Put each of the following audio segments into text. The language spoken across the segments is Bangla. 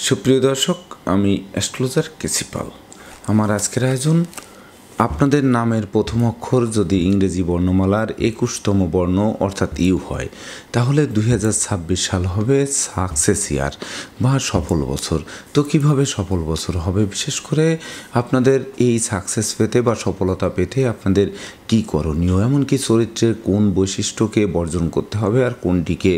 সুপ্রিয় দর্শক, আমি অ্যাস্ট্রোলজার কেসি পাল। আমার আজকের আয়োজন, আপনাদের নামের প্রথম অক্ষর যদি ইংরেজি বর্ণমালার 21তম বর্ণ অর্থাৎ ইউ হয়, তাহলে 2026 সাল হবে সাকসেস ইয়ার বা সফল বছর। তো কীভাবে সফল বছর হবে, বিশেষ করে আপনাদের এই সাকসেস পেতে বা সফলতা পেতে আপনাদের কী করণীয়, এমনকি চরিত্রের কোন বৈশিষ্ট্যকে বর্জন করতে হবে আর কোনটিকে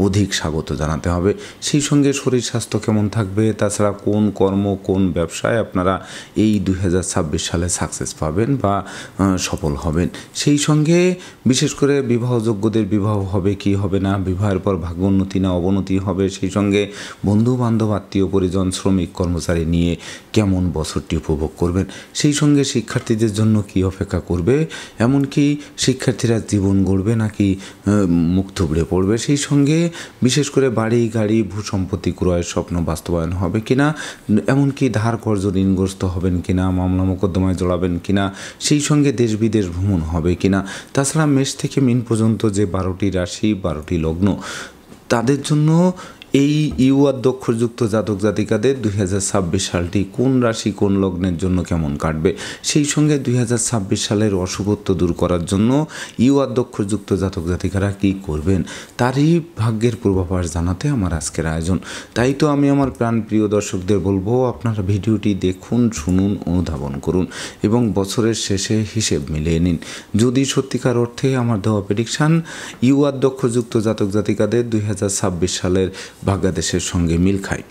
অধিক স্বাগত জানাতে হবে, সেই সঙ্গে শরীর স্বাস্থ্য কেমন থাকবে, তাছাড়া কোন কর্ম কোন ব্যবসায় আপনারা এই 2026 সালে সাকসেস পাবেন বা সফল হবেন, সেই সঙ্গে বিশেষ করে বিবাহযোগ্যদের বিবাহ হবে কি হবে না, বিবাহের পর ভাগ্যোন্নতি না অবনতি হবে, সেই সঙ্গে বন্ধু বান্ধব আত্মীয় পরিজন শ্রমিক কর্মচারী নিয়ে কেমন বছরটি উপভোগ করবেন, সেই সঙ্গে শিক্ষার্থীদের জন্য কি অপেক্ষা করবে, এমনকি শিক্ষার্থীরা জীবন গড়বে নাকি মুখ থুবড়ে পড়বে, সেই সঙ্গে বিশেষ করে বাড়ি গাড়ি ভূসম্পত্তি ক্রয়ের স্বপ্ন বাস্তবায়ন হবে কিনা, এমনকি ধার কর্জ ঋণগ্রস্ত হবেন কিনা, মামলা মোকদ্দমায় জড়াবেন কিনা, সেই সঙ্গে দেশ বিদেশ ভ্রমণ হবে কিনা। তাছাড়া মেষ থেকে মীন পর্যন্ত যে 12টি রাশি 12টি লগ্ন, তাদের জন্য এই ইউ অক্ষরযুক্ত জাতক জাতিকাদের 2026 সালটি কোন রাশি কোন লগ্নের জন্য কেমন কাটবে, সেই সঙ্গে 2026 সালের অশুভত্ব দূর করার জন্য ইউ অক্ষরযুক্ত জাতক জাতিকারা কী করবেন, তারই ভাগ্যের পূর্বাভাস জানাতে আমার আজকের আয়োজন। তাই তো আমি আমার প্রাণপ্রিয় দর্শকদের বলবো, আপনারা ভিডিওটি দেখুন, শুনুন, অনুধাবন করুন এবং বছরের শেষে হিসেব মিলিয়ে নিন। যদি সত্যিকার অর্থে আমার দেওয়া প্রেডিকশান ইউ অক্ষরযুক্ত জাতক জাতিকাদের 2026 সালের ভাগ্যাদেশের সঙ্গে মিল খায়,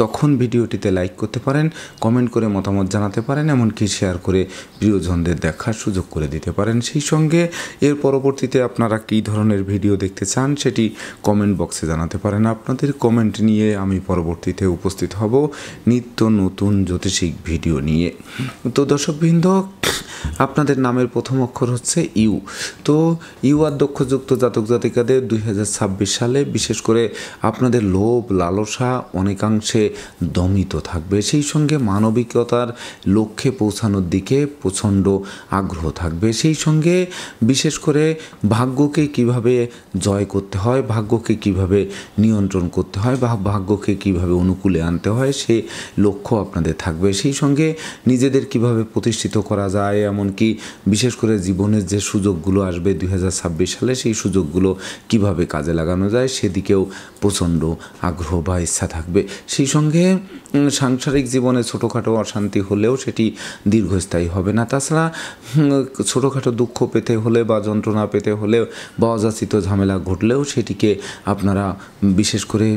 তখন ভিডিওটিতে লাইক করতে পারেন, কমেন্ট করে মতামত জানাতে পারেন, এমনকি শেয়ার করে প্রিয়জনদের দেখার সুযোগ করে দিতে পারেন। সেই সঙ্গে এর পরবর্তীতে আপনারা কী ধরনের ভিডিও দেখতে চান সেটি কমেন্ট বক্সে জানাতে পারেন। আপনাদের কমেন্ট নিয়ে আমি পরবর্তীতে উপস্থিত হব নিত্য নতুন জ্যোতিষিক ভিডিও নিয়ে। তো দর্শকবৃন্দ, আপনাদের নামের প্রথম অক্ষর হচ্ছে ইউ। তো ইউ অক্ষরযুক্ত জাতক জাতিকাদের 2026 সালে বিশেষ করে আপনাদের লোভ লালসা অনেকাংশে দমিত থাকবে, সেই সঙ্গে মানবিকতার লক্ষ্যে পৌঁছানোর দিকে প্রচণ্ড আগ্রহ থাকবে, সেই সঙ্গে বিশেষ করে ভাগ্যকে কিভাবে জয় করতে হয়, ভাগ্যকে কিভাবে নিয়ন্ত্রণ করতে হয় বা ভাগ্যকে কিভাবে অনুকূলে আনতে হয় সে লক্ষ্য আপনাদের থাকবে, সেই সঙ্গে নিজেদের কিভাবে প্রতিষ্ঠিত করা যায়, এমনকি বিশেষ করে জীবনের যে সুযোগগুলো আসবে 2026 সালে সেই সুযোগগুলো কিভাবে কাজে লাগানো যায় সেদিকেও প্রচণ্ড আগ্রহ বা ইচ্ছা থাকবে। সেই সঙ্গে সাংসারিক জীবনে ছোটোখাটো অশান্তি হলেও সেটি দীর্ঘস্থায়ী হবে না। তাছাড়া ছোটোখাটো দুঃখ পেতে হলে বা যন্ত্রণা পেতে হলেও বা অযাচিত ঝামেলা ঘটলেও সেটিকে আপনারা বিশেষ করে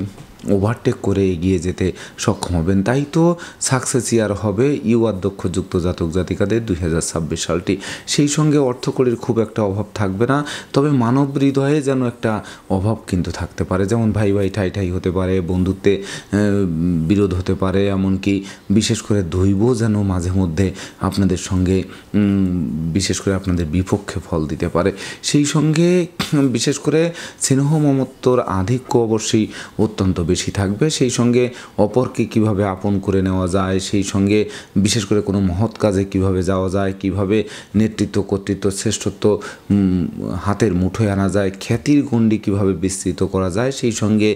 ওভারটেক করে এগিয়ে যেতে সক্ষম হবেন। তাই তো সাকসেস ইয়ার হবে ইউ অক্ষরযুক্ত জাতক জাতিকাদের 2026 সালটি। সেই সঙ্গে অর্থকড়ির খুব একটা অভাব থাকবে না, তবে মানব হৃদয়ে যেন একটা অভাব কিন্তু থাকতে পারে, যেমন ভাই ভাই ঠাই ঠাই হতে পারে, বন্ধুত্বে বিরোধ হতে পারে, এমনকি বিশেষ করে দৈব যেন মাঝে মধ্যে আপনাদের সঙ্গে বিশেষ করে আপনাদের বিপক্ষে ফল দিতে পারে। সেই সঙ্গে বিশেষ করে স্নেহ মমত্বর আধিক্য অবশ্যই অত্যন্ত বেশি থাকবে, সেই সঙ্গে অপরকে কিভাবে আপন করে নেওয়া যায়, সেই সঙ্গে বিশেষ করে কোনো মহৎ কাজে কিভাবে যাওয়া যায়, কিভাবে নেতৃত্ব কর্তৃত্ব শ্রেষ্ঠত্ব হাতের মুঠোয় আনা যায়, খ্যাতির গণ্ডি কিভাবে বিস্তৃত করা যায়, সেই সঙ্গে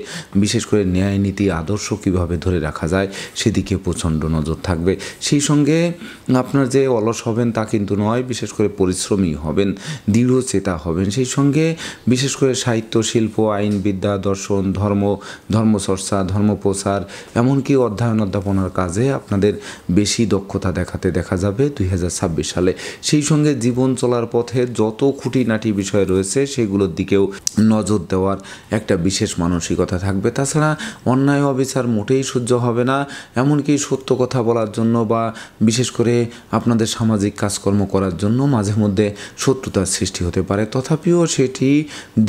বিশেষ করে ন্যায় নীতি আদর্শ কিভাবে ধরে রাখা যায় সেদিকে প্রচণ্ড নজর থাকবে। সেই সঙ্গে আপনার যে অলস হবেন তা কিন্তু নয়, বিশেষ করে পরিশ্রমী হবেন, দৃঢ়চেতা হবেন, সেই সঙ্গে বিশেষ করে সাহিত্য শিল্প আইন বিদ্যা দর্শন ধর্মচর্চা ধর্মপ্রচার এমনকি অধ্যয়ন অধ্যাপনার কাজে আপনাদের বেশি দক্ষতা দেখাতে দেখা যাবে 2026 সালে। সেই সঙ্গে জীবন চলার পথে যত খুঁটিনাটি বিষয় রয়েছে সেগুলোর দিকেও নজর দেওয়ার একটা বিশেষ মানসিকতা থাকবে। তাছাড়া অন্যায় অবিচার মোটেই সহ্য হবে না, এমনকি সত্য কথা বলার জন্য বা বিশেষ করে আপনাদের সামাজিক কাজকর্ম করার জন্য মাঝে মধ্যে শত্রুতার সৃষ্টি হতে পারে, তথাপিও সেটি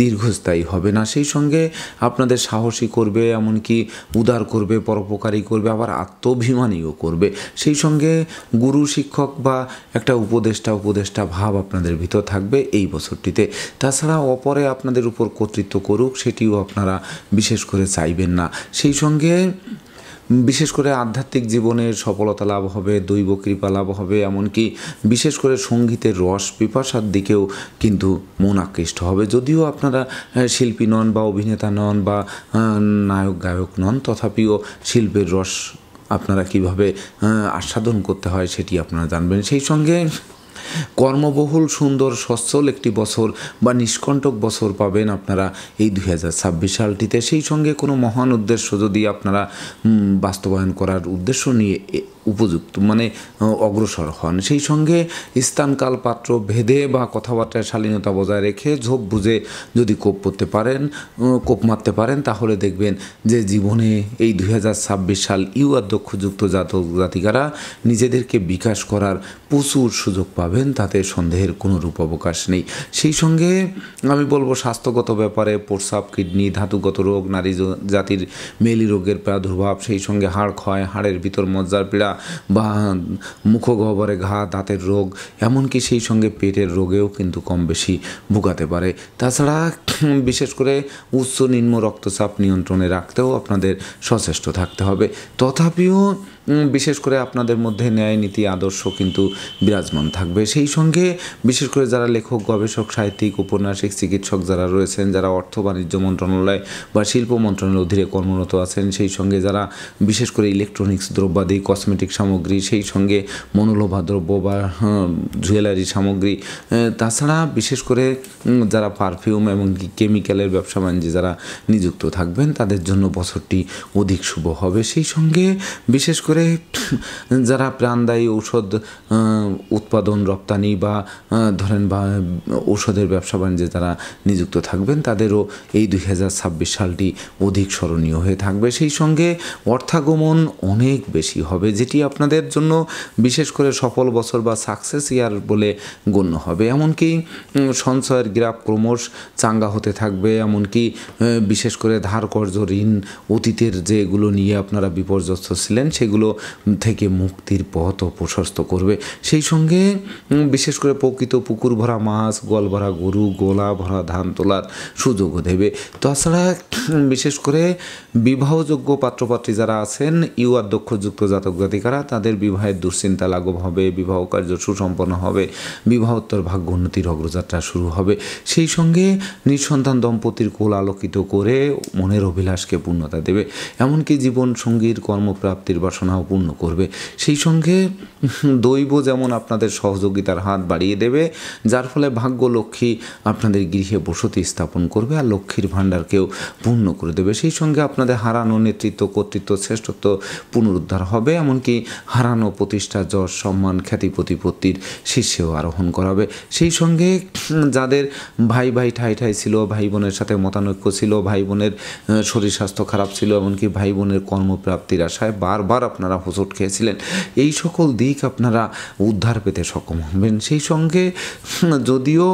দীর্ঘস্থায়ী হবে না। সেই সঙ্গে আপনাদের সাহসী করবে, এমনকি উদার করবে, পরোপকারী করবে, আবার আত্মাভিমানীও করবে। সেই সঙ্গে গুরু শিক্ষক বা একটা উপদেষ্টা ভাব আপনাদের ভিতর থাকবে এই বছরটিতে। তাছাড়া অপরে আপনাদের উপর কর্তৃত্ব করুক সেটিও আপনারা বিশেষ করে চাইবেন না। সেই সঙ্গে বিশেষ করে আধ্যাত্মিক জীবনে সফলতা লাভ হবে, দৈব কৃপা লাভ হবে, এমনকি বিশেষ করে সঙ্গীতের রস পিপাসার দিকেও কিন্তু মন আকৃষ্ট হবে। যদিও আপনারা শিল্পী নন বা অভিনেতা নন বা নায়ক গায়ক নন, তথাপিও শিল্পের রস আপনারা কীভাবে আস্বাদন করতে হয় সেটি আপনারা জানবেন। সেই সঙ্গে কর্মবহুল সুন্দর সচ্ছল একটি বছর বা নিষ্কণ্টক বছর পাবেন আপনারা এই 2026 সালটিতে। সেই সঙ্গে কোনো মহান উদ্দেশ্য যদি আপনারা বাস্তবায়ন করার উদ্দেশ্য নিয়ে উপযুক্ত অগ্রসর হন, সেই সঙ্গে স্থানকাল পাত্র ভেদে বা কথাবার্তায় শালীনতা বজায় রেখে ঝোপ বুঝে যদি কোপ মারতে পারেন তাহলে দেখবেন যে জীবনে এই 2026 সাল অধ্যক্ষযুক্ত জাতক জাতিকারা নিজেদেরকে বিকাশ করার প্রচুর সুযোগ পাবেন, তাতে সন্দেহের কোনো রূপ অবকাশ নেই। সেই সঙ্গে আমি বলবো স্বাস্থ্যগত ব্যাপারে প্রস্রাব, কিডনি, ধাতুগত রোগ, নারী জাতির মেলি রোগের প্রাদুর্ভাব, সেই সঙ্গে হাড় ক্ষয়, হাড়ের ভিতর মজ্জার পীড়া বা মুখগহ্বরে ঘা, দাঁতের রোগ, এমনকি সেই সঙ্গে পেটের রোগেও কিন্তু কম বেশি ভোগাতে পারে। তাছাড়া বিশেষ করে উচ্চ নিম্ন রক্তচাপ নিয়ন্ত্রণে রাখতেও আপনাদের সচেষ্ট থাকতে হবে। তথাপিও বিশেষ করে আপনাদের মধ্যে ন্যায় নীতি আদর্শ কিন্তু বিরাজমান থাকবে। সেই সঙ্গে বিশেষ করে যারা লেখক, গবেষক, সাহিত্যিক, ঔপন্যাসিক, চিকিৎসক যারা রয়েছেন, যারা অর্থ বাণিজ্য মন্ত্রণালয় বা শিল্প মন্ত্রণালয়ের অধীনে কর্মরত আছেন, সেই সঙ্গে যারা বিশেষ করে ইলেকট্রনিক্স দ্রব্যাদি, কসমেটিক সামগ্রী, সেই সঙ্গে মনোলোভা দ্রব্য বা জুয়েলারি সামগ্রী, তাছাড়া বিশেষ করে যারা পারফিউম এবং কেমিক্যালের ব্যবসা বাণিজ্যে যারা নিযুক্ত থাকবেন তাদের জন্য বছরটি অধিক শুভ হবে। সেই সঙ্গে বিশেষ করে যারা প্রাণদায়ী ঔষধ উৎপাদন, রপ্তানি বা ঔষধের ব্যবসা বাণিজ্যে যারা নিযুক্ত থাকবেন তাদেরও এই 2026 সালটি অধিক স্মরণীয় হয়ে থাকবে। সেই সঙ্গে অর্থাগমন অনেক বেশি হবে, যেটি আপনাদের জন্য বিশেষ করে সফল বছর বা সাকসেস ইয়ার বলে গণ্য হবে। এমনকি সঞ্চয়ের গ্রাফ ক্রমশ চাঙ্গা হতে থাকবে, এমনকি বিশেষ করে ধার কর্জ, ঋণ, অতীতের যেগুলো নিয়ে আপনারা বিপর্যস্ত ছিলেন সেগুলো থেকে মুক্তির পথও প্রশস্ত করবে। সেই সঙ্গে বিশেষ করে প্রকৃত পুকুর ভরা মাছ, গোয়াল ভরা গরু, গোলা ভরা ধান তোলার সুযোগও দেবে। তাছাড়া বিশেষ করে বিবাহযোগ্য পাত্রপাত্রী যারা আছেন, অধ্যক্ষযুক্ত জাতক জাতিকারা, তাদের বিবাহের দুশ্চিন্তা লাঘব হবে, বিবাহ কার্য সুসম্পন্ন হবে, বিবাহোত্তর ভাগ্য উন্নতির অগ্রযাত্রা শুরু হবে। সেই সঙ্গে নিঃসন্তান দম্পতির কোল আলোকিত করে মনের অভিলাষকে পূর্ণতা দেবে, এমনকি জীবন সঙ্গীর কর্মপ্রাপ্তির বাসনাও পূর্ণ করবে। সেই সঙ্গে দৈব যেমন আপনাদের সহযোগিতার হাত বাড়িয়ে দেবে, যার ফলে ভাগ্য লক্ষ্মী আপনাদের গৃহে বসতি স্থাপন করবে আর লক্ষ্মীর ভাণ্ডারকেও পূর্ণ করে দেবে। সেই সঙ্গে আপনাদের হারানো নেতৃত্ব, কর্তৃত্ব, শ্রেষ্ঠত্ব পুনরুদ্ধার হবে, এমনকি হারানো প্রতিষ্ঠা, যশ, সম্মান, খ্যাতি, প্রতিপত্তির শীর্ষেও আরোহণ করাবে। সেই সঙ্গে যাদের ভাই ঠাই ছিল, ভাই বোনের সাথে মতানৈক্য ছিল, ভাই বোনের শরীর স্বাস্থ্য খারাপ ছিল, এমনকি ভাই বোনের কর্মপ্রাপ্তির আশায় বারবার আপনারা হোঁচট খেয়েছিলেন, এই সকল দিক আপনারা উদ্ধার পেতে সক্ষম হবেন। সেই সঙ্গে যদিও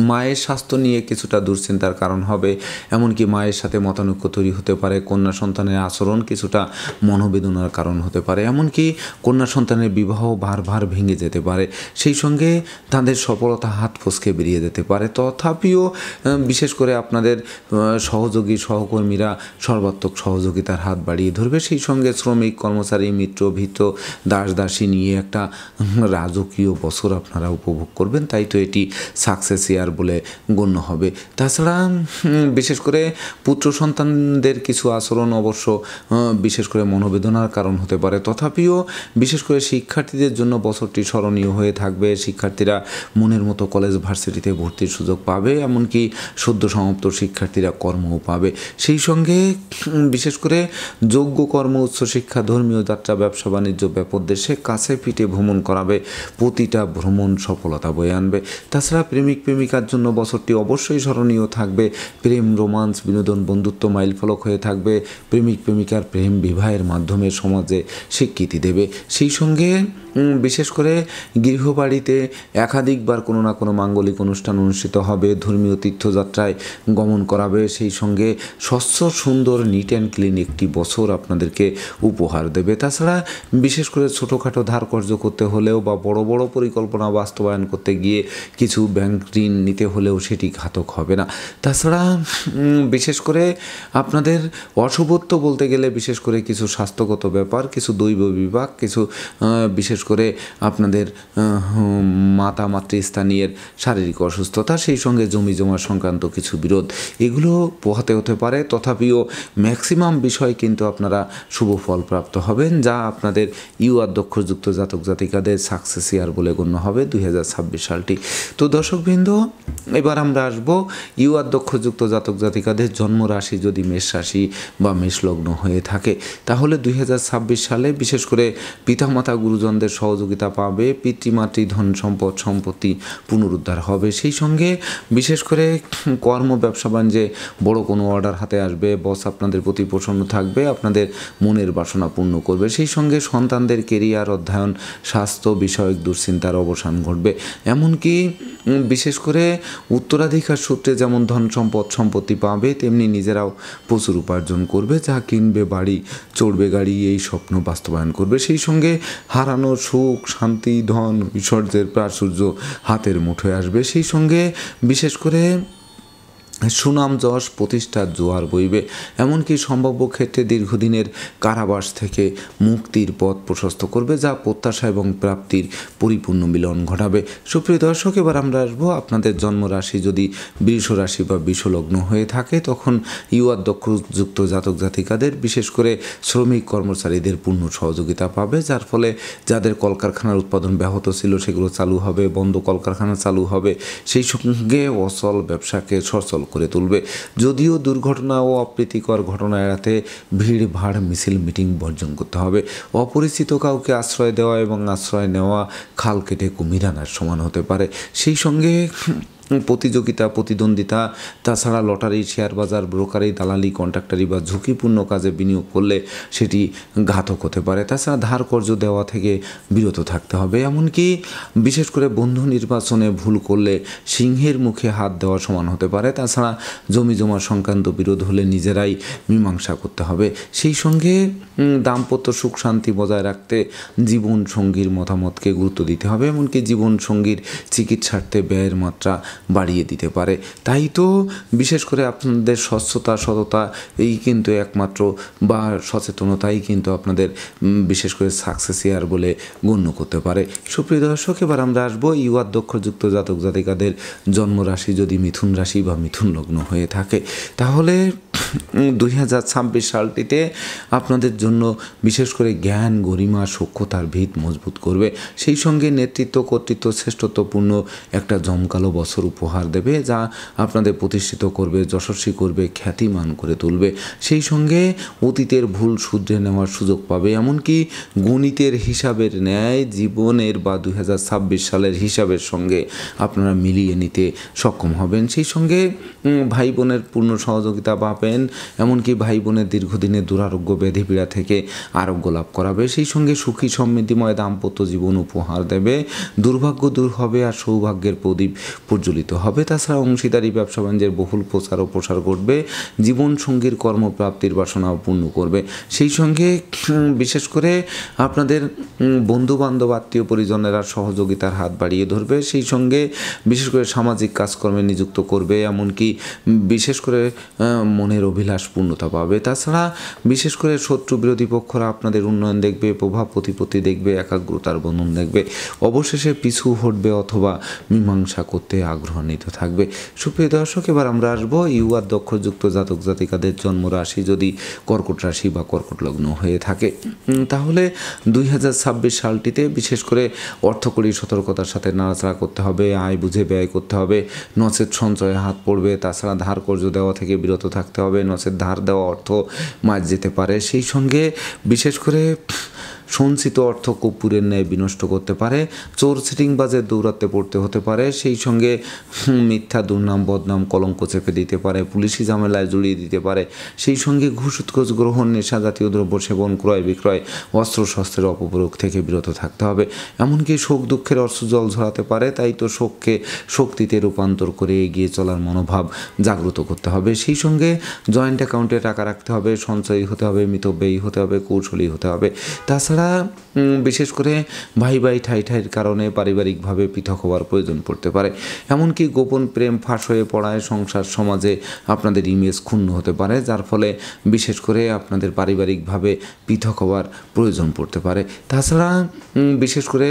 মায়ের স্বাস্থ্য নিয়ে কিছুটা দুশ্চিন্তার কারণ হবে, এমনকি মায়ের সাথে মতানৈক্য তৈরি হতে পারে, কন্যা সন্তানের আচরণ কিছুটা মনোবেদনার কারণ হতে পারে, এমনকি কন্যা সন্তানের বিবাহ বারবার ভেঙে যেতে পারে, সেই সঙ্গে তাদের সফলতা হাত ফসকে বেরিয়ে যেতে পারে। তথাপিও বিশেষ করে আপনাদের সহযোগী সহকর্মীরা সর্বাত্মক সহযোগিতার হাত বাড়িয়ে ধরবে। সেই সঙ্গে শ্রমিক, কর্মচারী, মিত্র, ভৃত্য, দাসী নিয়ে একটা রাজকীয় বছর আপনারা উপভোগ করবেন, তাই তো এটি সাকসেস ইয়ার বলে গণ্য হবে। তাছাড়া বিশেষ করে পুত্র সন্তানদের কিছু আচরণ অবশ্য বিশেষ করে মনোবেদনার কারণ হতে পারে, তথাপিও বিশেষ করে শিক্ষার্থীদের জন্য বছরটি স্মরণীয় হয়ে থাকবে। শিক্ষার্থীরা মনের মতো কলেজ ভার্সিটিতে ভর্তির সুযোগ পাবে, এমনকি সদ্য সমাপ্ত শিক্ষার্থীরা কর্মও পাবে। সেই সঙ্গে বিশেষ করে যোগ্য কর্ম, উচ্চশিক্ষা, ধর্মীয় যাত্রা, ব্যবসা বাণিজ্য, ব্যাপক দেশে কাছে পিঠে ভ্রমণ করাবে, প্রতিটা ভ্রমণ সফলতা বয়ে আনবে। তাছাড়া প্রেমিকার জন্য বছরটি অবশ্যই স্মরণীয় থাকবে। প্রেম, রোমান্স, বিনোদন, বন্ধুত্ব মাইলফলক হয়ে থাকবে। প্রেমিকার প্রেম বিবাহের মাধ্যমে সমাজে স্বীকৃতি দেবে। সেই সঙ্গে বিশেষ করে গৃহবাড়িতে একাধিকবার কোনো না কোনো মাঙ্গলিক অনুষ্ঠান অনুষ্ঠিত হবে, ধর্মীয় তীর্থযাত্রায় গমন করাবে। সেই সঙ্গে স্বচ্ছ, সুন্দর, নিট অ্যান্ড ক্লিন একটি বছর আপনাদেরকে উপহার দেবে। তাছাড়া বিশেষ করে ছোটোখাটো ধার কর্য করতে হলেও বা বড় বড় পরিকল্পনা বাস্তবায়ন করতে গিয়ে কিছু ব্যাংক ঋণ নিতে হলেও সেটি ঘাতক হবে না। তাছাড়া বিশেষ করে আপনাদের অশুভত্ব বলতে গেলে বিশেষ করে কিছু স্বাস্থ্যগত ব্যাপার, কিছু দৈব বিভাগ, কিছু বিশেষ করে আপনাদের মাতা মাতৃস্থানীয়ের শারীরিক অসুস্থতা, সেই সঙ্গে জমি জমা সংক্রান্ত কিছু বিরোধ, এগুলো পোহাতে হতে পারে। তথাপিও ম্যাক্সিমাম বিষয় কিন্তু আপনারা শুভ ফল প্রাপ্ত হবেন, যা আপনাদের ইউআর দক্ষযুক্ত জাতক জাতিকাদের সাকসেস ইয়ার বলে গণ্য হবে 2026 সালটি। তো দর্শকবৃন্দ, এবার আমরা আসবো ইউআর দক্ষযুক্ত জাতক জাতিকাদের জন্ম রাশি যদি মেষ রাশি বা মেষ লগ্ন হয়ে থাকে, তাহলে 2026 সালে বিশেষ করে পিতামাতা গুরুজনদের সহযোগিতা পাবে, পিতৃমাতৃ ধন সম্পদ সম্পত্তি পুনরুদ্ধার হবে। সেই সঙ্গে বিশেষ করে কর্ম ব্যবসা বাণিজ্যে বড় কোনো অর্ডার হাতে আসবে, বস আপনাদের প্রতি প্রসন্ন থাকবে, আপনাদের মনের বাসনা পূর্ণ করবে। সেই সঙ্গে সন্তানদের কেরিয়ার, অধ্যয়ন, স্বাস্থ্য বিষয়ক দুশ্চিন্তার অবসান ঘটবে। এমনকি বিশেষ করে উত্তরাধিকার সূত্রে যেমন ধন সম্পদ সম্পত্তি পাবে, তেমনি নিজেরাও প্রচুর উপার্জন করবে, যা কিনবে বাড়ি, চড়বে গাড়ি, এই স্বপ্ন বাস্তবায়ন করবে। সেই সঙ্গে হারানো সুখ, শান্তি, ধন, ঐশ্বর্যের প্রাচুর্য হাতের মুঠোয় আসবে। সেই সঙ্গে বিশেষ করে সুনাম যশ প্রতিষ্ঠার জোয়ার বইবে। এমনকি সম্ভাব্য ক্ষেত্রে দীর্ঘদিনের কারাবাস থেকে মুক্তির পথ প্রশস্ত করবে, যা প্রত্যাশা এবং প্রাপ্তির পরিপূর্ণ মিলন ঘটাবে। সুপ্রিয় দর্শক, এবার আমরা আসবো আপনাদের জন্মরাশি যদি বৃষ রাশি বা বিষলগ্ন হয়ে থাকে, তখন ইউআর দক্ষযুক্ত জাতক জাতিকাদের বিশেষ করে শ্রমিক কর্মচারীদের পূর্ণ সহযোগিতা পাবে, যার ফলে যাদের কলকারখানার উৎপাদন ব্যাহত ছিল সেগুলো চালু হবে, বন্ধ কলকারখানা চালু হবে। সেই সঙ্গে অচল ব্যবসাকে সচল করে তুলবে। যদিও দুর্ঘটনা ও অপ্রীতিকর ঘটনা এড়াতে ভিড় ভাড় মিছিল মিটিং বর্জন করতে হবে। অপরিচিত কাউকে আশ্রয় দেওয়া এবং আশ্রয় নেওয়া খাল কেটে কুমির আনার সমান হতে পারে। সেই সঙ্গে প্রতিযোগিতা, প্রতিদ্বন্দ্বিতা, তাছাড়া লটারি, শেয়ার বাজার, ব্রোকারি, দালালি, কন্ট্রাক্টারি বা ঝুঁকিপূর্ণ কাজে বিনিয়োগ করলে সেটি ঘাতক হতে পারে। তাছাড়া ধার কর্জ দেওয়া থেকে বিরত থাকতে হবে। এমনকি বিশেষ করে বন্ধু নির্বাচনে ভুল করলে সিংহের মুখে হাত দেওয়া সমান হতে পারে। তাছাড়া জমি জমা সংক্রান্ত বিরোধ হলে নিজেরাই মীমাংসা করতে হবে। সেই সঙ্গে দাম্পত্য সুখ শান্তি বজায় রাখতে জীবন সঙ্গীর মতামতকে গুরুত্ব দিতে হবে। এমনকি জীবন সঙ্গীর চিকিৎসার্থে ব্যয়ের মাত্রা বাড়িয়ে দিতে পারে। তাই তো বিশেষ করে আপনাদের স্বচ্ছতা, সততা এই কিন্তু একমাত্র বা সচেতনতাই কিন্তু আপনাদের বিশেষ করে সাকসেস ইয়ার বলে গণ্য করতে পারে। সুপ্রিয় দর্শক, এবার আমরা আসবো ইউআর দক্ষযুক্ত জাতক জাতিকাদের জন্মরাশি যদি মিথুন রাশি বা মিথুন লগ্ন হয়ে থাকে, তাহলে 2026 সালটিতে আপনাদের জন্য বিশেষ করে জ্ঞান, গরিমা, সক্ষতার ভিত মজবুত করবে। সেই সঙ্গে নেতৃত্ব, কর্তৃত্ব, শ্রেষ্ঠত্বপূর্ণ একটা জমকালো বছর উপহার দেবে, যা আপনাদের প্রতিষ্ঠিত করবে, যশস্বী করবে, খ্যাতিমান করে তুলবে। সেই সঙ্গে অতীতের ভুল শুধরে নেওয়ার সুযোগ পাবে। এমনকি গণিতের হিসাবের ন্যায় জীবনের বা 2026 সালের হিসাবের সঙ্গে আপনারা মিলিয়ে নিতে সক্ষম হবেন। সেই সঙ্গে ভাই বোনের পূর্ণ সহযোগিতা পাবেন। এমনকি ভাই বোনের দীর্ঘদিনের দুরারোগ্য ব্যাধিপীড়া থেকে আরোগ্য লাভ করাবে। সেই সঙ্গে সুখী সমৃদ্ধিময় দাম্পত্য জীবন উপহার দেবে। দুর্ভাগ্য দূর হবে আর সৌভাগ্যের প্রদীপ প্রজ্বলিত হবে। তাছাড়া অংশীদারি ব্যবসা বাণিজ্যের বহুল প্রচার ও প্রসার ঘটবে। জীবন সঙ্গীর কর্মপ্রাপ্তির বাসনাও পূর্ণ করবে। সেই সঙ্গে বিশেষ করে আপনাদের বন্ধু বান্ধব, আত্মীয় পরিজনেরা সহযোগিতার হাত বাড়িয়ে ধরবে। সেই সঙ্গে বিশেষ করে সামাজিক কাজকর্মে নিযুক্ত করবে। এমনকি বিশেষ করে মনের অভিলাষ পূর্ণতা পাবে। তাছাড়া বিশেষ করে শত্রু বিরোধী পক্ষরা আপনাদের উন্নয়ন দেখবে, প্রভাব প্রতিপত্তি দেখবে, একাগ্রতার বন্ধন দেখবে। অবশেষে পিছু হটবে অথবা মীমাংসা করতে আগ্রহান্বিত থাকবে। সুপ্রিয় দর্শক, এবার আমরা আসবো ইউআর দক্ষযুক্ত জাতক জাতিকাদের জন্মরাশি যদি কর্কট রাশি বা কর্কট লগ্ন হয়ে থাকে, তাহলে 2026 সালটিতে বিশেষ করে অর্থকরী সতর্কতার সাথে নাড়াচাড়া করতে হবে, আয় বুঝে ব্যয় করতে হবে, নচেত সঞ্চয়ে হাত পড়বে। তাছাড়া ধার কর্জ দেওয়া থেকে বিরত থাকতে হবে, নচেত ধার দেওয়া অর্থ মার যেতে পারে। সেই সঙ্গে বিশেষ করে সঞ্চিত অর্থ কর্পূরের ন্যায় বিনষ্ট করতে পারে। চোর সিটিংবাজের দৌরাত্মে পড়তে হতে পারে। সেই সঙ্গে মিথ্যা দুর্নাম, বদনাম, কলঙ্ক চেপে দিতে পারে, পুলিশি ঝামেলায় জড়িয়ে দিতে পারে। সেই সঙ্গে ঘুষ উৎকোচ গ্রহণ, নেশা জাতীয় দ্রব্য সেবন, ক্রয় বিক্রয়, অস্ত্র শস্ত্রের অপপ্রয়োগ থেকে বিরত থাকতে হবে। এমনকি শোক দুঃখের অশ্রুজল ঝরাতে পারে। তাই তো শোককে শক্তিতে রূপান্তর করে এগিয়ে চলার মনোভাব জাগ্রত করতে হবে। সেই সঙ্গে জয়েন্ট অ্যাকাউন্টে টাকা রাখতে হবে, সঞ্চয়ী হতে হবে, মিতব্যয়ী হতে হবে, কৌশলী হতে হবে। তাছাড়া তাছাড়া বিশেষ করে ভাই ভাই ঠাই ঠাইয়ের কারণে পারিবারিকভাবে পৃথক হওয়ার প্রয়োজন পড়তে পারে। এমনকি গোপন প্রেম ফাঁস হয়ে পড়ায় সংসার সমাজে আপনাদের ইমেজ ক্ষুণ্ণ হতে পারে, যার ফলে বিশেষ করে আপনাদের পারিবারিকভাবে পৃথক হওয়ার প্রয়োজন পড়তে পারে। তাছাড়া বিশেষ করে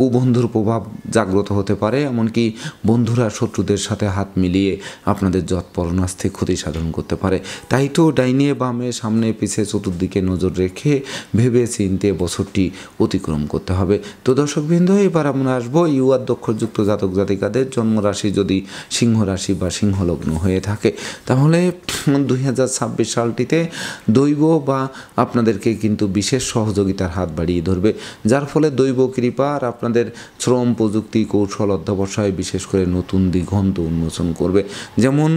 কুবন্ধুর প্রভাব জাগ্রত হতে পারে, এমনকি বন্ধুরা শত্রুদের সাথে হাত মিলিয়ে আপনাদের যৎপরণাস্তে ক্ষতি সাধন করতে পারে। তাই তো ডাইনে বামে সামনে পিছে চতুর্দিকে নজর রেখে ভেবে চিনতে বছরটি অতিক্রম করতে হবে। তো দর্শকবৃন্দ, এবার আমরা আসবো ইউআর দক্ষযুক্ত জাতক জাতিকাদের জন্মরাশি যদি সিংহ রাশি বা সিংহলগ্ন হয়ে থাকে, তাহলে 2026 সালটিতে দৈব বা আপনাদেরকে কিন্তু বিশেষ সহযোগিতার হাত বাড়িয়ে ধরবে, যার ফলে দৈব কৃপা আর আপনাদের শ্রম প্রযুক্তি কৌশল অধ্যবসায় বিশেষ করে নতুন দিগন্ত উন্মোচন করবে। যেমন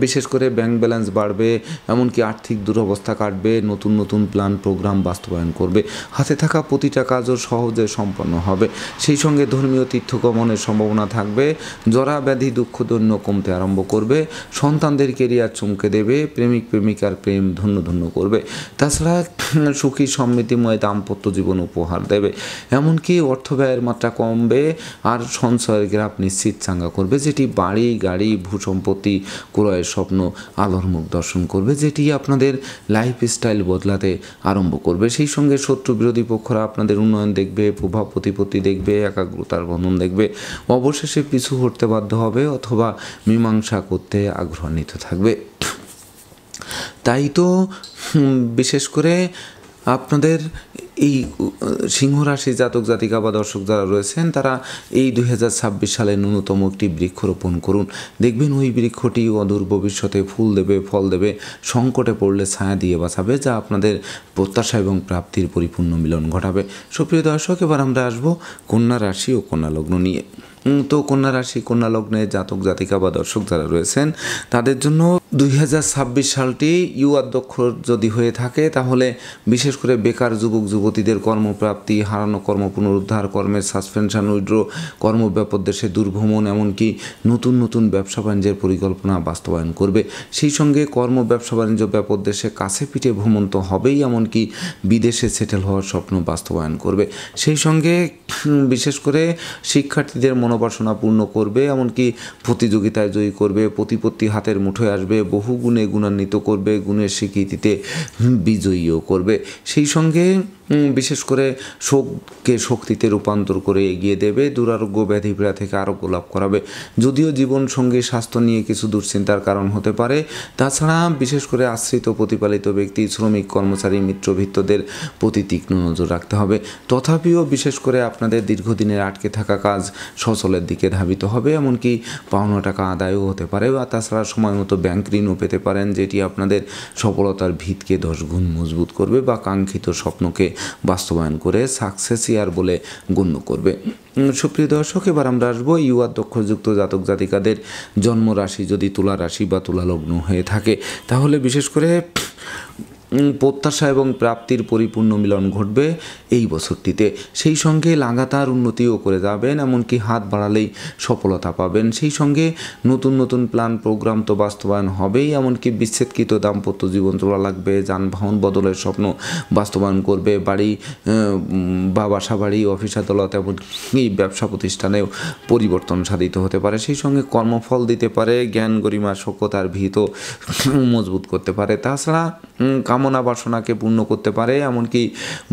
বিশেষ করে ব্যাংক ব্যালেন্স বাড়বে, এমনকি আর্থিক দুরবস্থা কাটবে, নতুন নতুন প্ল্যান প্রোগ্রাম বাস্তবায়ন করবে, হাতে থাকা প্রতিটা কাজও সহজে সম্পন্ন হবে। সেই সঙ্গে ধর্মীয় তীর্থগমনের সম্ভাবনা থাকবে, জরা ব্যাধি দুঃখদৈন্য কমতে আরম্ভ করবে, সন্তানদের কেরিয়ার চমকে দেবে, প্রেমিক প্রেমিকার প্রেম ধন্য ধন্য করবে। তাছাড়া সুখী সমৃদ্ধিময় দাম্পত্য জীবন উপহার দেবে, এমনকি অর্থ ব্যয়ের মাত্রা কমবে আর সঞ্চয়ের গ্রাফ নিশ্চিত চাঙ্গা করবে, যেটি বাড়ি গাড়ি ভূসম্পত্তি ক্রয়ের স্বপ্ন আলোর মুখ দর্শন করবে, যেটি আপনাদের লাইফস্টাইল বদলাতে আরম্ভ করবে। সেই সঙ্গে শত্রু বিরোধী পক্ষরা আপনাদের উন্নয়ন দেখবে, প্রভাব প্রতিপত্তি দেখবে, একাগ্রতার বন্ধন দেখবে, অবশেষে পিছু হটতে বাধ্য হবে অথবা মীমাংসা করতে আগ্রহান্বিত থাকবে। তাই তো বিশেষ করে আপনাদের এই সিংহ রাশি জাতক জাতিকা বা দর্শক যারা রয়েছেন, তারা এই 2026 সালে ন্যূনতম একটি বৃক্ষরোপণ করুন। দেখবেন ওই বৃক্ষটি অদূর ভবিষ্যতে ফুল দেবে, ফল দেবে, সংকটে পড়লে ছায়া দিয়ে বাঁচাবে, যা আপনাদের প্রত্যাশা এবং প্রাপ্তির পরিপূর্ণ মিলন ঘটাবে। সুপ্রিয় দর্শক, এবার আমরা আসবো কন্যা রাশি ও কন্যা লগ্ন নিয়ে। তো কন্যা রাশি কন্যা লগ্নে জাতক জাতিকা বা দর্শক যারা রয়েছেন, তাদের জন্য 2026 সালটি ইউআর দক্ষ যদি হয়ে থাকে, তাহলে বিশেষ করে বেকার যুবক যুবতীদের কর্মপ্রাপ্তি, হারানো কর্ম পুনরুদ্ধার, কর্মের সাসপেনশন উইড্রো, কর্মব্যাপক দেশে দূরভ্রমণ, এমনকি নতুন নতুন ব্যবসা বাণিজ্যের পরিকল্পনা বাস্তবায়ন করবে। সেই সঙ্গে কর্ম ব্যবসা বাণিজ্য ব্যাপক দেশে কাছে পিঠে ভ্রমণ তো হবেই, এমনকি বিদেশে সেটেল হওয়ার স্বপ্ন বাস্তবায়ন করবে। সেই সঙ্গে বিশেষ করে শিক্ষার্থীদের মনোবাসনা পূর্ণ করবে, এমনকি প্রতিযোগিতায় জয়ী করবে, প্রতিপত্তি হাতের মুঠোয় আসবে, বহু গুণে গুণান্বিত করবে, গুণের স্বীকৃতিতে বিজয়ীও করবে। সেই সঙ্গে বিশেষ করে শোককে শক্তিতে রূপান্তর করে এগিয়ে দেবে, দুরারোগ্য ব্যাধিপীড়া থেকে আরোগ্য লাভ করাবে। যদিও জীবনসঙ্গী স্বাস্থ্য নিয়ে কিছু দুশ্চিন্তার কারণ হতে পারে। তাছাড়া বিশেষ করে আশ্রিত প্রতিপালিত ব্যক্তি, শ্রমিক, কর্মচারী, মিত্রভিত্তদের প্রতি তীক্ষ্ণ নজর রাখতে হবে। তথাপিও বিশেষ করে আপনাদের দীর্ঘদিনের আটকে থাকা কাজ সচলের দিকে ধাবিত হবে, এমনকি পাওনা টাকা আদায়ও হতে পারে, বা তাছাড়া সময় মতো ব্যাংক ঋণও পেতে পারেন, যেটি আপনাদের সফলতার ভিতকে 10 গুণ মজবুত করবে বা কাঙ্ক্ষিত স্বপ্নকে বাস্তবায়ন করে সাকসেস ইয়ার বলে গণ্য করবে। সুপ্রিয় দর্শক, এবার আমরা আসবো ইউআর দক্ষযুক্ত জাতক জাতিকাদের জন্ম রাশি যদি তুলা রাশি বা তুলা লগ্ন হয়ে থাকে, তাহলে বিশেষ করে প্রত্যাশা এবং প্রাপ্তির পরিপূর্ণ মিলন ঘটবে এই বছরটিতে। সেই সঙ্গে লাগাতার উন্নতিও করে যাবেন, এমনকি হাত বাড়ালেই সফলতা পাবেন। সেই সঙ্গে নতুন নতুন প্ল্যান প্রোগ্রাম তো বাস্তবায়ন হবেই, এমনকি বিচ্ছেদকৃত দাম্পত্য জীবন চলা লাগবে, যানবাহন বদলের স্বপ্ন বাস্তবায়ন করবে, বাড়ি বা বাসা বাড়ি, অফিস আদালত, এমনকি ব্যবসা প্রতিষ্ঠানেও পরিবর্তন সাধিত হতে পারে। সেই সঙ্গে কর্মফল দিতে পারে, জ্ঞান গরিমা সখ্যতার ভিত মজবুত করতে পারে। তাছাড়া কামনা বাসনাকে পূর্ণ করতে পারে, এমনকি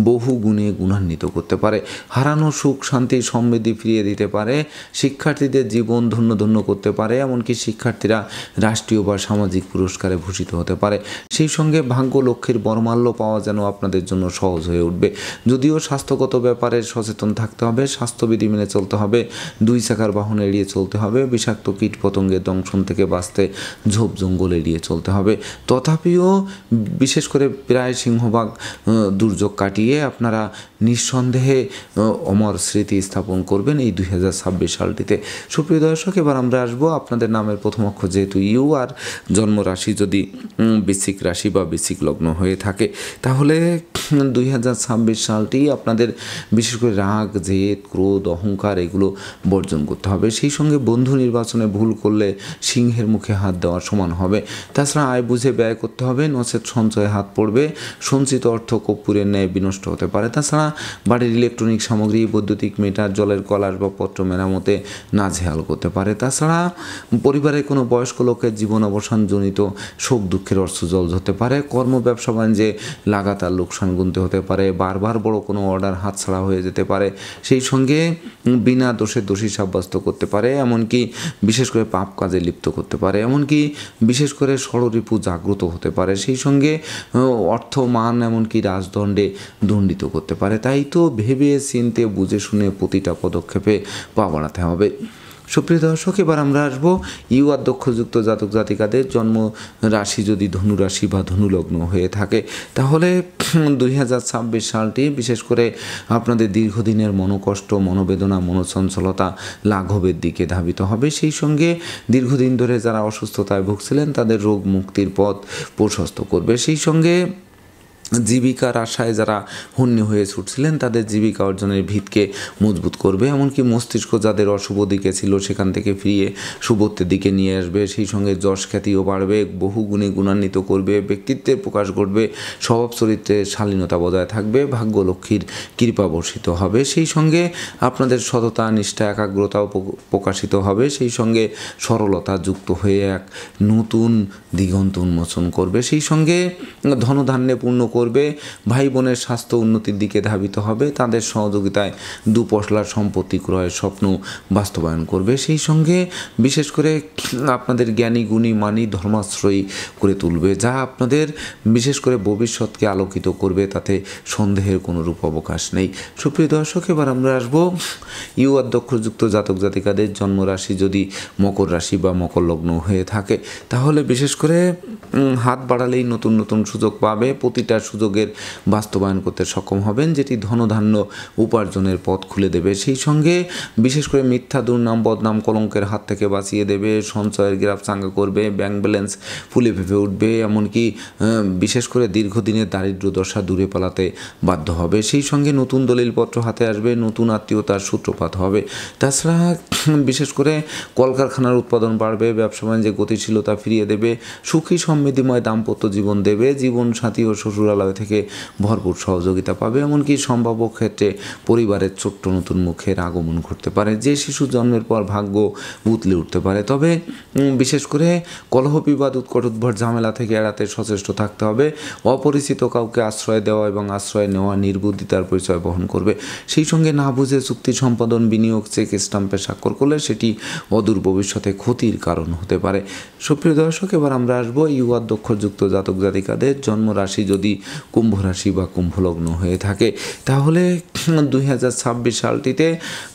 বহু গুণে গুণান্বিত করতে পারে। হারানো সুখ শান্তি সমৃদ্ধি ফিরিয়ে দিতে পারে, শিক্ষার্থীদের জীবন ধন্য ধন্য করতে পারে, এমনকি শিক্ষার্থীরা রাষ্ট্রীয় বা সামাজিক পুরস্কারে ভূষিত হতে পারে। সেই সঙ্গে ভাগ্য লক্ষ্মীর বরমাল্য পাওয়া যেন আপনাদের জন্য সহজ হয়ে উঠবে। যদিও স্বাস্থ্যগত ব্যাপারে সচেতন থাকতে হবে, স্বাস্থ্যবিধি মেনে চলতে হবে, 2 চাকার বাহন এড়িয়ে চলতে হবে, বিষাক্ত কীট পতঙ্গের দংশন থেকে বাঁচতে ঝোপ জঙ্গল এড়িয়ে চলতে হবে। তথাপিও বিশেষ করে প্রায় সিংহভাগ দুর্যোগ কাটিয়ে আপনারা নিঃসন্দেহে অমর স্মৃতি স্থাপন করবেন এই 2026 সালটিতে। সুপ্রিয় দর্শক, এবার আমরা আসবো আপনাদের নামের প্রথম অক্ষর যেহেতু ইউ আর জন্মরাশি যদি বৃশ্চিক রাশি বা বৃশ্চিক লগ্ন হয়ে থাকে, তাহলে 2026 সালটি আপনাদের বিশেষ করে রাগ, জেদ, ক্রোধ, অহংকার এগুলো বর্জন করতে হবে। সেই সঙ্গে বন্ধু নির্বাচনে ভুল করলে সিংহের মুখে হাত দেওয়ার সমান হবে। তাছাড়া আয় বুঝে ব্যয় করতে হবে, নচেত সঞ্চয়ে হাত পড়বে, সঞ্চিত অর্থ কর্পূরের ন্যায় বিনষ্ট হতে পারে। তাছাড়া বাড়ির ইলেকট্রনিক সামগ্রী, বৈদ্যুতিক মিটার, জলের কল আসবাবপত্র মেরামতে নাজেহাল করতে পারে। তাছাড়া পরিবারের কোনো বয়স্ক লোকের জীবন অবসানজনিত শোক দুঃখের অশ্রুজল হতে পারে। কর্ম ব্যবসা বাণিজ্যে লাগাতার লোকসান গুনতে হতে পারে। বারবার বড় কোনো অর্ডার হাতছাড়া হয়ে যেতে পারে। সেই সঙ্গে বিনা দোষে দোষী সাব্যস্ত করতে পারে, এমনকি বিশেষ করে পাপ কাজে লিপ্ত করতে পারে, এমনকি বিশেষ করে ষড়রিপু জাগ্রত হতে পারে। সেই সঙ্গে অর্থ, মান, এমনকি রাজদণ্ডে দণ্ডিত করতে পারে। তাই তো ভেবে চিনতে বুঝে শুনে প্রতিটা পদক্ষেপে পা বাড়াতে হবে। সুপ্রিয় দর্শক, এবার আমরা আসবো ইউ আধ্যক্ষযুক্ত জাতক জাতিকাদের জন্ম রাশি যদি ধনু রাশি বা ধনুলগ্ন হয়ে থাকে, তাহলে 2026 সালটি বিশেষ করে আপনাদের দীর্ঘদিনের মনোকষ্ট, মনোবেদনা, মনোচঞ্চলতা লাঘবের দিকে ধাবিত হবে। সেই সঙ্গে দীর্ঘদিন ধরে যারা অসুস্থতায় ভুগছিলেন তাদের রোগ মুক্তির পথ প্রশস্ত করবে। সেই সঙ্গে জীবিকার আশায় যারা হন্যে হয়ে ছুটছিলেন তাদের জীবিকা অর্জনের ভিতকে মজবুত করবে। এমনকি মস্তিষ্ক যাদের অশুভ দিকে ছিল সেখান থেকে ফিরিয়ে শুভত্বের দিকে নিয়ে আসবে। সেই সঙ্গে যশ খ্যাতিও বাড়বে, বহু গুণে গুণান্বিত করবে, ব্যক্তিত্বের প্রকাশ ঘটবে, স্বভাব চরিত্রের শালীনতা বজায় থাকবে, ভাগ্যলক্ষ্মীর কৃপা বর্ষিত হবে। সেই সঙ্গে আপনাদের সততা, নিষ্ঠা, একাগ্রতাও প্রকাশিত হবে। সেই সঙ্গে সরলতা যুক্ত হয়ে এক নতুন দিগন্ত উন্মোচন করবে। সেই সঙ্গে ধনধান্যে পূর্ণ করবে। ভাই বোনের স্বাস্থ্য উন্নতির দিকে ধাবিত হবে। তাদের সহযোগিতায় দুপশলার সম্পত্তি ক্রয়ের স্বপ্ন বাস্তবায়ন করবে। সেই সঙ্গে বিশেষ করে আপনাদের জ্ঞানী, গুণী, মানি, ধর্মাশ্রয়ী করে তুলবে, যা আপনাদের বিশেষ করে ভবিষ্যৎকে আলোকিত করবে, তাতে সন্দেহের কোনো রূপ অবকাশ নেই। সুপ্রিয় দর্শক, এবার আমরা আসবো ইউ আধ্যক্ষযুক্ত জাতক জাতিকাদের জন্মরাশি যদি মকর রাশি বা মকর লগ্ন হয়ে থাকে, তাহলে বিশেষ করে হাত বাড়ালেই নতুন নতুন সুযোগ পাবে। প্রতিটা সুযোগের বাস্তবায়ন করতে সক্ষম হবেন, যেটি ধনধান্য উপার্জনের পথ খুলে দেবে। সেই সঙ্গে বিশেষ করে মিথ্যা, দুর্নাম, বদনাম, কলঙ্কের হাত থেকে বাঁচিয়ে দেবে। সঞ্চয়ের গ্রাফ চাঙ্গা করবে, ব্যাংক ব্যালেন্স ফুলে ফেঁপে উঠবে। এমনকি বিশেষ করে দীর্ঘদিনের দারিদ্র দশা দূরে পালাতে বাধ্য হবে। সেই সঙ্গে নতুন দলিলপত্র হাতে আসবে, নতুন আত্মীয়তার সূত্রপাত হবে। তাছাড়া বিশেষ করে কলকারখানার উৎপাদন বাড়বে, ব্যবসা বাণিজ্যে গতিশীলতা ফিরিয়ে দেবে, সুখী সমৃদ্ধিময় দাম্পত্য জীবন দেবে, জীবন সাথী ও শ্বশুরালয় থেকে ভরপুর সহযোগিতা পাবে। এমনকি সম্ভাব্য ক্ষেত্রে পরিবারের ছোট্ট নতুন মুখের আগমন ঘটতে পারে। যে শিশু জন্মের পর ভাগ্য উতলে উঠতে পারে। তবে বিশেষ করে কলহ, বিবাদ, উৎকট উদ্ভট ঝামেলা থেকে এড়াতে সচেষ্ট থাকতে হবে। অপরিচিত কাউকে আশ্রয় দেওয়া এবং আশ্রয় নেওয়া নির্বুদ্ধিতার পরিচয় বহন করবে। সেই সঙ্গে না বুঝে চুক্তি সম্পাদন, বিনিয়োগ, চেক স্টাম্পে স্বাক্ষর করলে সেটি অদূর ভবিষ্যতে ক্ষতির কারণ হতে পারে। সুপ্রিয় দর্শক, এবার আমরা আসবো ইউ আধ্যক্ষযুক্ত জাতক জাতিকাদের জন্ম রাশি যদি কুম্ভ রাশি বা কুম্ভ লগ্ন হয়ে থাকে, তাহলে 2026 সালটিতে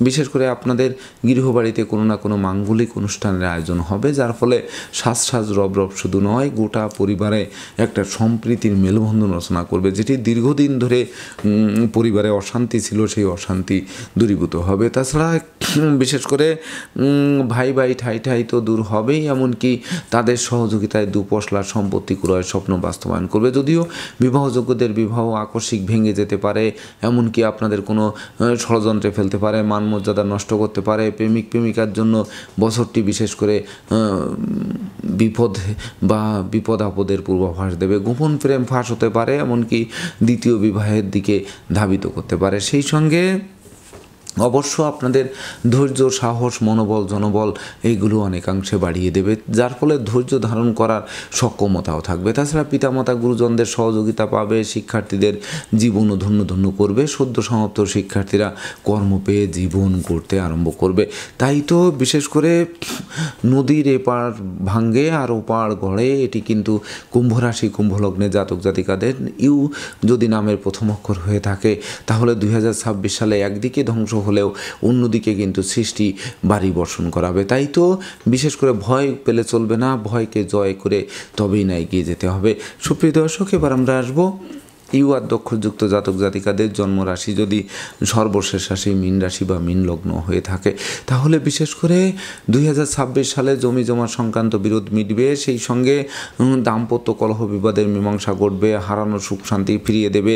বিশেষ করে আপনাদের গৃহবাড়িতে কোনো না কোনো মাঙ্গলিক অনুষ্ঠানের আয়োজন হবে, যার ফলে সাজ রব শুধু নয়, গোটা পরিবারে একটা সম্প্রীতির মেলবন্ধন রচনা করবে, যেটি দীর্ঘদিন ধরে পরিবারে অশান্তি ছিল, সেই অশান্তি দূরীভূত হবে। তাছাড়া বিশেষ করে ভাই ঠাই তো দূর হবেই, এমনকি তাদের সহযোগিতায় দুপশলার সম্পত্তি ক্রয়ের স্বপ্ন বাস্তবায়ন করবে। যদিও বিবাহযোগ্যদের বিবাহ আকস্মিক ভেঙে যেতে পারে, এমনকি আপনাদের কোনো ষড়যন্ত্রে ফেলতে পারে, মান মর্যাদা নষ্ট করতে পারে। প্রেমিক প্রেমিকার জন্য বছরটি বিশেষ করে বিপদ আপদের পূর্বাভাস দেবে। গোপন প্রেম ফাঁস হতে পারে, এমনকি দ্বিতীয় বিবাহের দিকে ধাবিত করতে পারে। সেই সঙ্গে অবশ্য আপনাদের ধৈর্য, সাহস, মনোবল, জনবল এইগুলো অনেকাংশে বাড়িয়ে দেবে, যার ফলে ধৈর্য ধারণ করার সক্ষমতাও থাকবে। তাছাড়া পিতামাতা, গুরুজনদের সহযোগিতা পাবে, শিক্ষার্থীদের জীবনও ধন্য করবে। সদ্য সমাপ্ত শিক্ষার্থীরা কর্ম পেয়ে জীবন গড়তে আরম্ভ করবে। তাই তো বিশেষ করে নদীর এপার ভাঙ্গে আর ওপার গড়ে, এটি কিন্তু কুম্ভ রাশি, কুম্ভ লগ্নে জাতক জাতিকাদের ইউ যদি নামের প্রথম অক্ষর হয়ে থাকে, তাহলে 2026 সালে একদিকে ধ্বংস হলেও অন্যদিকে কিন্তু সৃষ্টি বাড়ি বর্ষণ করাবে। তাই তো বিশেষ করে ভয় পেলে চলবে না, ভয়কে জয় করে তবেই না এগিয়ে যেতে হবে। সুপ্রিয় দর্শক, এবার আমরা আসবো ইউ আদ্যক্ষরযুক্ত জাতক জাতিকাদের জন্মরাশি যদি সর্বশেষ রাশি মীন রাশি বা মীন লগ্ন হয়ে থাকে, তাহলে বিশেষ করে 2026 সালে জমি জমা সংক্রান্ত বিরোধ মিটবে, সেই সঙ্গে দাম্পত্য কলহ বিবাদের মীমাংসা ঘটবে, হারানো সুখ শান্তি ফিরিয়ে দেবে,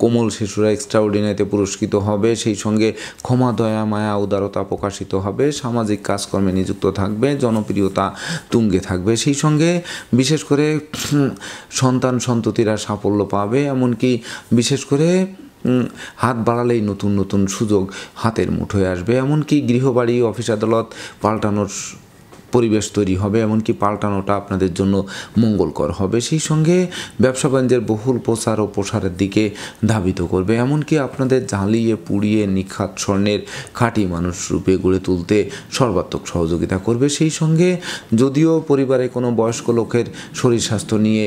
কোমল শিশুরা এক্সট্রাঅর্ডিনারিতে পুরস্কৃত হবে, সেই সঙ্গে ক্ষমা দয়া মায়া উদারতা প্রকাশিত হবে, সামাজিক কাজকর্মে নিযুক্ত থাকবে, জনপ্রিয়তা তুঙ্গে থাকবে, সেই সঙ্গে বিশেষ করে সন্তান সন্ততিরা সাফল্য পাবে, এমনকি বিশেষ করে হাত বাড়ালেই নতুন নতুন সুযোগ হাতের মুঠোয় আসবে, এমনকি গৃহবাড়ি অফিস আদালত পাল্টানোর পরিবেশ তৈরি হবে, এমনকি পাল্টানোটা আপনাদের জন্য মঙ্গলকর হবে, সেই সঙ্গে ব্যবসা বাণিজ্যের বহুল প্রচার ও প্রসারের দিকে ধাবিত করবে, এমনকি আপনাদের জ্বালিয়ে পুড়িয়ে নিখাত স্বর্ণের খাঁটি মানুষ রূপে গড়ে তুলতে সর্বাত্মক সহযোগিতা করবে। সেই সঙ্গে যদিও পরিবারে কোনো বয়স্ক লোকের শরীর স্বাস্থ্য নিয়ে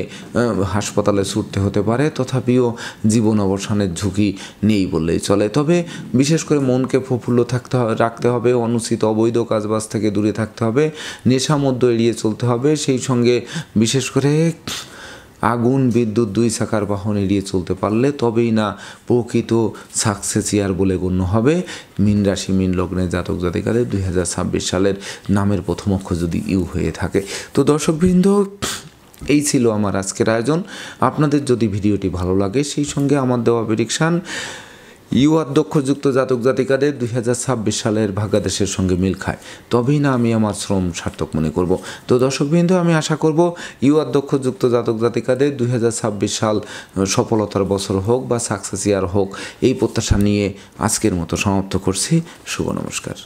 হাসপাতালে ছুটতে হতে পারে, তথাপিও জীবন অবসানের ঝুঁকি নেই বললেই চলে। তবে বিশেষ করে মনকে প্রফুল্ল রাখতে হবে, অনুচিত অবৈধ কাজবাজ থেকে দূরে থাকতে হবে, নেশা মধ্য এড়িয়ে চলতে হবে, সেই সঙ্গে বিশেষ করে আগুন বিদ্যুৎ দুই চাকার বাহন এড়িয়ে চলতে পারলে তবেই না প্রকৃত সাকসেসিয়ার বলে গণ্য হবে মীন রাশি মীন লগ্নের জাতক জাতিকাদের 2026 সালের নামের প্রথম অক্ষর যদি ইউ হয়ে থাকে। তো দর্শকবৃন্দ, এই ছিল আমার আজকের আয়োজন। আপনাদের যদি ভিডিওটি ভালো লাগে, সেই সঙ্গে আমার দেওয়া প্রেডিকশান ইউ আদ্যক্ষরযুক্ত জাতক জাতিকাদের 2026 সালের ভাগ্যাদেশের সঙ্গে মিল খায়, তবেই না আমি আমার শ্রম সার্থক মনে করব। তো দর্শকবৃন্দ, আমি আশা করব ইউ আদ্যক্ষরযুক্ত জাতক জাতিকাদের 2026 সাল সফলতার বছর হোক বা সাকসেস ইয়ার হোক, এই প্রত্যাশা নিয়ে আজকের মতো সমাপ্ত করছি। শুভ নমস্কার।